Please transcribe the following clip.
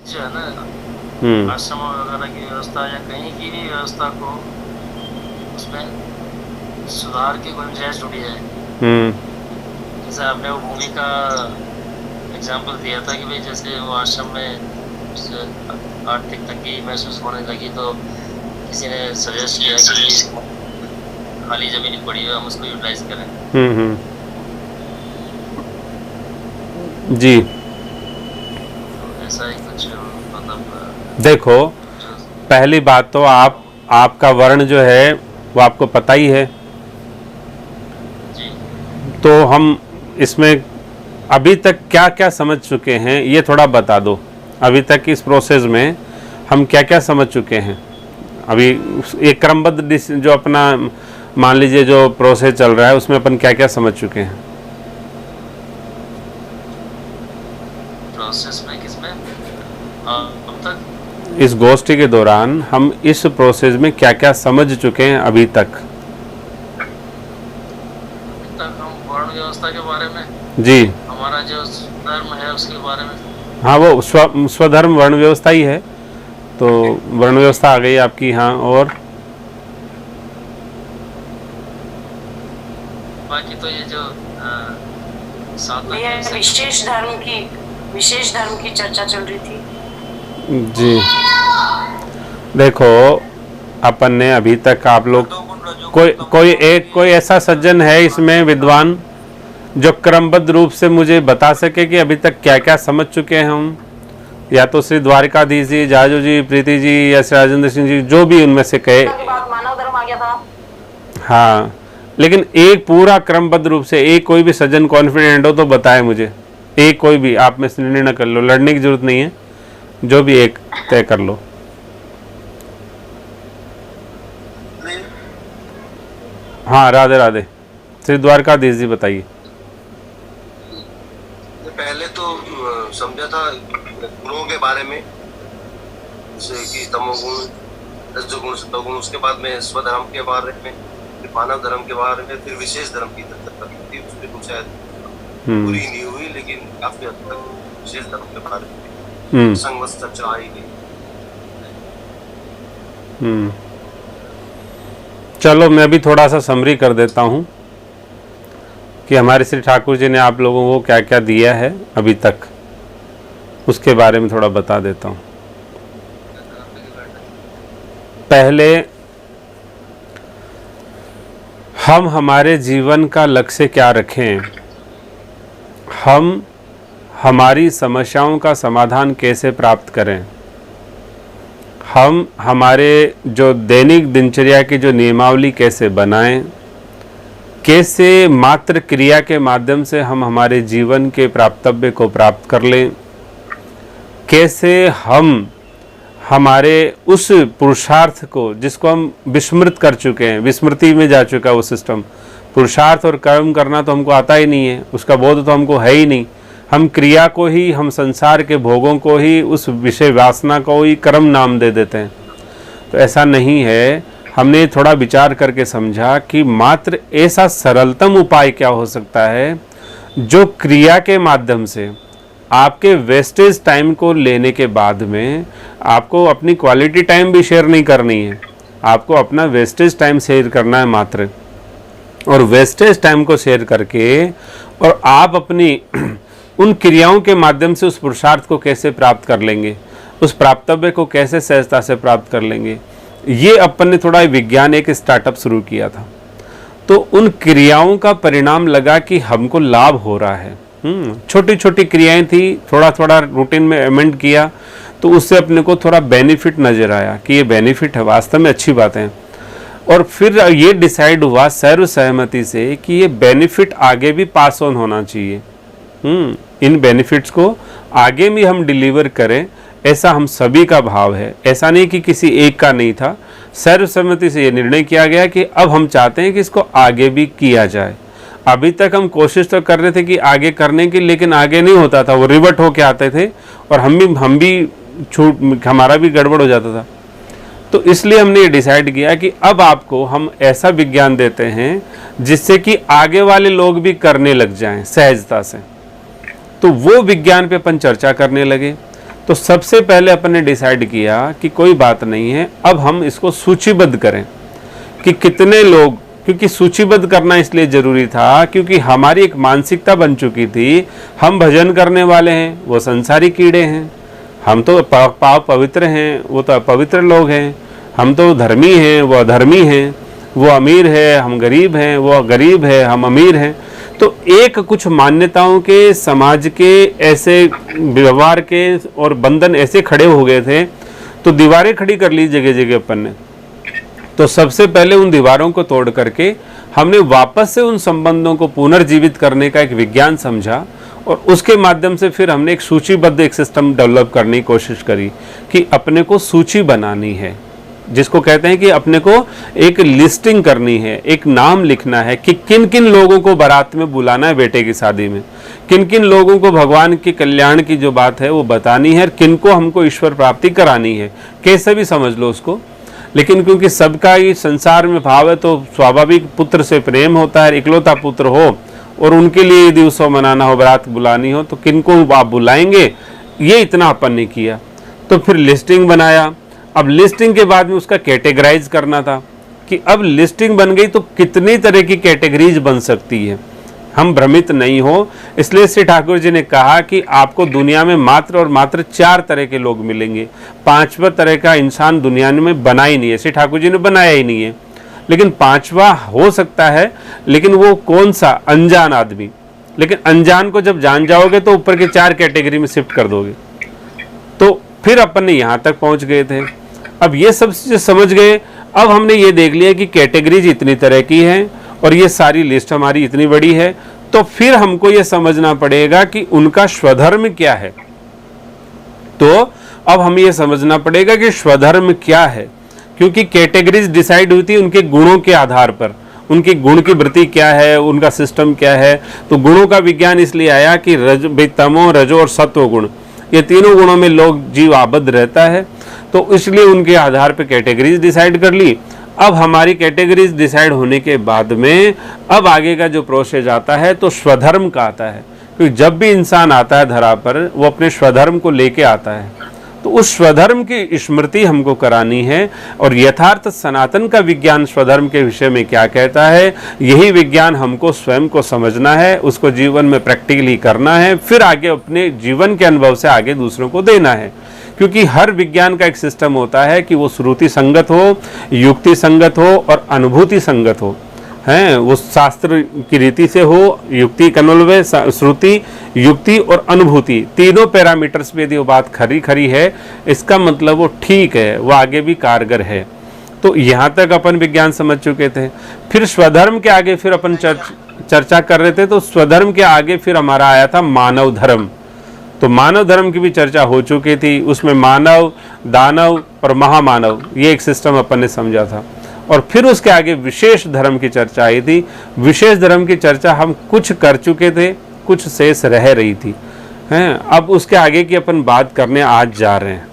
जो है ना हम्म। आश्रम वगैरह की व्यवस्था या कहीं की भी व्यवस्था को उसमें सुधार की गुंजाइश ढूंढी जाए। हम्म। जैसे आपने वो भूमि का एग्जाम्पल दिया था कि भाई जैसे वो आश्रम में उसे आर्थिक तंगी महसूस होने लगी तो किसी ने सजेस्ट किया कि भाई खाली जमीन पड़ी है हम उसको यूटिलाइज करें। हम्म। जी। तो ऐसा ही कुछ मतलब देखो, जो पहली बात तो आपका वर्ण जो है वो आपको पता ही है। जी तो हम इसमें अभी तक क्या क्या समझ चुके हैं ये थोड़ा बता दो। अभी तक इस प्रोसेस में हम क्या क्या समझ चुके हैं अभी। एक क्रमबद्ध जो अपना मान लीजिए जो प्रोसेस चल रहा है उसमें अपन क्या क्या समझ चुके हैं प्रोसेस में किसमें अब तक इस गोष्ठी के दौरान। हम इस प्रोसेस में क्या क्या समझ चुके हैं अभी तक। अभी तक हम वर्ण व्यवस्था के बारे में, जी। हमारा जो धर्म है उसके बारे में। हाँ, वो स्वधर्म वर्ण व्यवस्था ही है। तो वर्ण व्यवस्था आ गई आपकी। हाँ, और बाकी तो ये जो साधना ये के विषय में विशेष धर्म की चर्चा चल रही थी। जी। देखो, अपन ने अभी तक आप लोग कोई ऐसा सज्जन है इसमें विद्वान जो क्रमबद्ध रूप से मुझे बता सके कि अभी तक क्या क्या समझ चुके हैं हम। या तो श्री द्वारिकाधीश जी, जाजू जी, प्रीति जी या श्री राजेंद्र सिंह जी, जो भी उनमें से कहे। के बाद मानव धर्म आ गया था। हाँ, लेकिन एक पूरा क्रमबद्ध रूप से एक कोई भी सज्जन कॉन्फिडेंट हो तो बताए मुझे। एक कोई भी आप में से निर्णय कर लो, लड़ने की जरूरत नहीं है, जो भी एक तय कर लो। हाँ, राधे राधे। श्री द्वारकाधीश जी बताइए। पहले तो समझा था गुणों के बारे में, जैसे कि तमोगुण, रजोगुण, सतोगुण। उसके बाद में स्वधर्म के बारे में, फिर मानव धर्म के बारे में, फिर विशेष धर्म की चर्चा की थी। उसमें कुछ शायद पूरी नहीं हुई, लेकिन काफी हद तक विशेष धर्म के बारे में संगत चर्चा आई गई। चलो, मैं भी थोड़ा सा समरी कर देता हूँ कि हमारे श्री ठाकुर जी ने आप लोगों को क्या क्या दिया है अभी तक, उसके बारे में थोड़ा बता देता हूँ। पहले हम हमारे जीवन का लक्ष्य क्या रखें, हम हमारी समस्याओं का समाधान कैसे प्राप्त करें, हम हमारे जो दैनिक दिनचर्या की जो नियमावली कैसे बनाएं, कैसे मात्र क्रिया के माध्यम से हम हमारे जीवन के प्राप्तव्य को प्राप्त कर लें, कैसे हम हमारे उस पुरुषार्थ को जिसको हम विस्मृत कर चुके हैं, विस्मृति में जा चुका है वो सिस्टम। पुरुषार्थ और कर्म करना तो हमको आता ही नहीं है, उसका बोध तो हमको है ही नहीं। हम क्रिया को ही, हम संसार के भोगों को ही, उस विषय वासना को ही कर्म नाम दे देते हैं। तो ऐसा नहीं है। हमने थोड़ा विचार करके समझा कि मात्र ऐसा सरलतम उपाय क्या हो सकता है जो क्रिया के माध्यम से आपके वेस्टेज टाइम को लेने के बाद में आपको अपनी क्वालिटी टाइम भी शेयर नहीं करनी है, आपको अपना वेस्टेज टाइम शेयर करना है मात्र। और वेस्टेज टाइम को शेयर करके और आप अपनी उन क्रियाओं के माध्यम से उस पुरुषार्थ को कैसे प्राप्त कर लेंगे, उस प्राप्तव्य को कैसे सहजता से प्राप्त कर लेंगे, ये अपन ने थोड़ा विज्ञान एक स्टार्टअप शुरू किया था। तो उन क्रियाओं का परिणाम लगा कि हमको लाभ हो रहा है। छोटी छोटी क्रियाएं थी, थोड़ा थोड़ा रूटीन में अमेंड किया तो उससे अपने को थोड़ा बेनिफिट नज़र आया कि ये बेनिफिट है, वास्तव में अच्छी बात है। और फिर ये डिसाइड हुआ सर्व सहमति से कि ये बेनिफिट आगे भी पास ऑन होना चाहिए। इन बेनिफिट्स को आगे भी हम डिलीवर करें, ऐसा हम सभी का भाव है। ऐसा नहीं कि किसी एक का नहीं था, सर्वसम्मति से ये निर्णय किया गया कि अब हम चाहते हैं कि इसको आगे भी किया जाए। अभी तक हम कोशिश तो कर रहे थे कि आगे करने की, लेकिन आगे नहीं होता था, वो रिवर्ट होके आते थे और हम भी हमारा भी गड़बड़ हो जाता था। तो इसलिए हमने ये डिसाइड किया कि अब आपको हम ऐसा विज्ञान देते हैं जिससे कि आगे वाले लोग भी करने लग जाएं सहजता से। तो वो विज्ञान पे अपन चर्चा करने लगे। तो सबसे पहले अपन ने डिसाइड किया कि कोई बात नहीं है, अब हम इसको सूचीबद्ध करें कि कितने लोग, क्योंकि सूचीबद्ध करना इसलिए ज़रूरी था क्योंकि हमारी एक मानसिकता बन चुकी थी, हम भजन करने वाले हैं, वो संसारी कीड़े हैं, हम तो पाप पवित्र हैं, वो तो अपवित्र लोग हैं, हम तो धर्मी हैं, वो अधर्मी हैं, वो अमीर है, हम गरीब हैं, वो गरीब है, हम अमीर हैं। तो एक कुछ मान्यताओं के, समाज के ऐसे व्यवहार के और बंधन ऐसे खड़े हो गए थे, तो दीवारें खड़ी कर ली जगह जगह अपन ने। तो सबसे पहले उन दीवारों को तोड़ करके हमने वापस से उन संबंधों को पुनर्जीवित करने का एक विज्ञान समझा, और उसके माध्यम से फिर हमने एक सूचीबद्ध एक सिस्टम डेवलप करने की कोशिश करी कि अपने को सूची बनानी है, जिसको कहते हैं कि अपने को एक लिस्टिंग करनी है, एक नाम लिखना है कि किन किन लोगों को बारात में बुलाना है, बेटे की शादी में किन किन लोगों को भगवान के कल्याण की जो बात है वो बतानी है, और किन को हमको ईश्वर प्राप्ति करानी है, कैसे भी समझ लो उसको। लेकिन क्योंकि सबका ही संसार में भाव है तो स्वाभाविक पुत्र से प्रेम होता है, इकलौता पुत्र हो और उनके लिए यदि उत्सव मनाना हो, बारात बुलानी हो, तो किन को आप बुलाएंगे, ये इतना अपन ने किया। तो फिर लिस्टिंग बनाया। अब लिस्टिंग के बाद में उसका कैटेगराइज करना था कि अब लिस्टिंग बन गई तो कितनी तरह की कैटेगरीज बन सकती है, हम भ्रमित नहीं हो। इसलिए श्री ठाकुर जी ने कहा कि आपको दुनिया में मात्र और मात्र 4 तरह के लोग मिलेंगे, 5वां तरह का इंसान दुनिया में बना ही नहीं है, श्री ठाकुर जी ने बनाया ही नहीं है। लेकिन 5वां हो सकता है, लेकिन वो कौन सा, अनजान आदमी। लेकिन अनजान को जब जान जाओगे तो ऊपर के 4 कैटेगरी में शिफ्ट कर दोगे। तो फिर अपन ने यहाँ तक पहुँच गए थे। अब ये सब समझ गए, अब हमने ये देख लिया कि कैटेगरीज इतनी तरह की हैं और ये सारी लिस्ट हमारी इतनी बड़ी है, तो फिर हमको ये समझना पड़ेगा कि उनका स्वधर्म क्या है। तो अब हमें ये समझना पड़ेगा कि स्वधर्म क्या है, क्योंकि कैटेगरीज डिसाइड हुई थी उनके गुणों के आधार पर, उनकी गुण की वृत्ति क्या है, उनका सिस्टम क्या है। तो गुणों का विज्ञान इसलिए आया कि तमो, रजो और सत्व गुण, ये तीनों गुणों में लोग जीव आबद्ध रहता है, तो इसलिए उनके आधार पर कैटेगरीज डिसाइड कर ली। अब हमारी कैटेगरीज डिसाइड होने के बाद में अब आगे का जो प्रोसेस आता है तो स्वधर्म का आता है, क्योंकि जब भी इंसान आता है धरा पर वो अपने स्वधर्म को लेके आता है, तो उस स्वधर्म की स्मृति हमको करानी है। और यथार्थ सनातन का विज्ञान स्वधर्म के विषय में क्या कहता है, यही विज्ञान हमको स्वयं को समझना है, उसको जीवन में प्रैक्टिकली करना है, फिर आगे अपने जीवन के अनुभव से आगे दूसरों को देना है। क्योंकि हर विज्ञान का एक सिस्टम होता है कि वो श्रुति संगत हो, युक्ति संगत हो और अनुभूति संगत हो, हैं वो शास्त्र की रीति से हो, युक्ति कन्वय, श्रुति, युक्ति और अनुभूति, तीनों पैरामीटर्स पे यदि वो बात खरी खरी है, इसका मतलब वो ठीक है, वो आगे भी कारगर है। तो यहाँ तक अपन विज्ञान समझ चुके थे। फिर स्वधर्म के आगे फिर अपन चर्चा कर रहे थे, तो स्वधर्म के आगे फिर हमारा आया था मानव धर्म। तो मानव धर्म की भी चर्चा हो चुकी थी, उसमें मानव, दानव और महामानव, ये एक सिस्टम अपन ने समझा था। और फिर उसके आगे विशेष धर्म की चर्चा आई थी। विशेष धर्म की चर्चा हम कुछ कर चुके थे, कुछ शेष रह रही थी, हैं। अब उसके आगे की अपन बात करने आज जा रहे हैं।